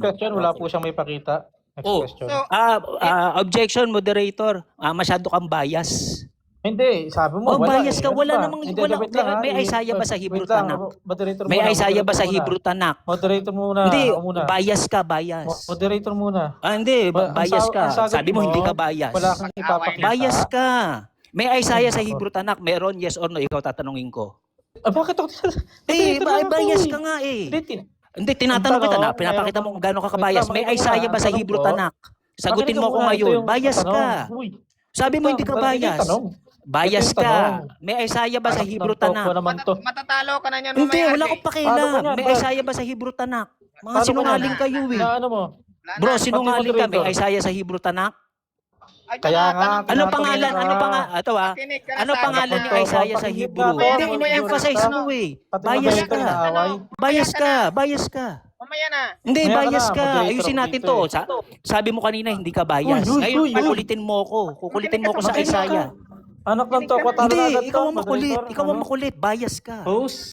question, wala po siyang may pakita. Next Oh. question. So, Objection, moderator. Masyado kang bias. Hindi, sabi mo, wala bias ka. Ano Wala ba? namang, Hindi, wala, wait lang, ha? may Isaiah ba sa Hebrew Wait lang, Tanak? moderator May muna, Isaiah ba sa moderator muna. Hebrew Tanak? Moderator muna. Hindi, ako muna. bias ka, bias. Moderator muna. Hindi, Ang bias ang ka. sagot Sabi mo, hindi ka Wala bias. kang ipapakita. Bias ka. May Isaiah sa Ay, Hebrew Tanak? Meron, yes or no? Ikaw tatanungin ko. Bakit ako? Bias ka nga eh. Hindi, tinatanong kita na. Pinapakita mo kung gano'n ka kabayas. May Isaiah ba sa Hebrew Tanak? Sagutin mo ko ngayon. Bias ka. Sabi mo hindi ka bias. Bias ka. May Isaiah ba sa Hebrew Tanak? matatalo ka na niyan Hindi, mamaya, wala RJ. akong pakialam. Paano ka May yan, Isaiah ba sa Hebrew Tanak? Mga Paano ka sinungaling yan? kayo eh. Na ano mo? Wala Bro, na. sinungaling ka. May moderator. Isaiah sa Hebrew Tanak? Ay, Kaya nga, tanong- Ano Tinatanong pangalan? ka. Ano pangalan? Ito Makinig ka na Ano sa pangalan akin. ni Ito, Isaiah sa pakinig Hebrew? ka, Hindi, pakinig in-emphasize ka. mo eh. Pati Bias moderator ka. na away. Bias ka. Bias ka. Mamaya na. Hindi, Mamaya ka bias na, ka. moderator Ayusin ako natin dito to. Sabi mo kanina, hindi ka bias. Uy, Ngayon, uy, uy. kukulitin mo ko. Kukulitin mo ko sa Makinig ka. Isaiah. Anak ng toko, talo Hindi, na agad ikaw to, ang makulit. moderator. Ikaw ang Ano? makulit. Bias ka. Host.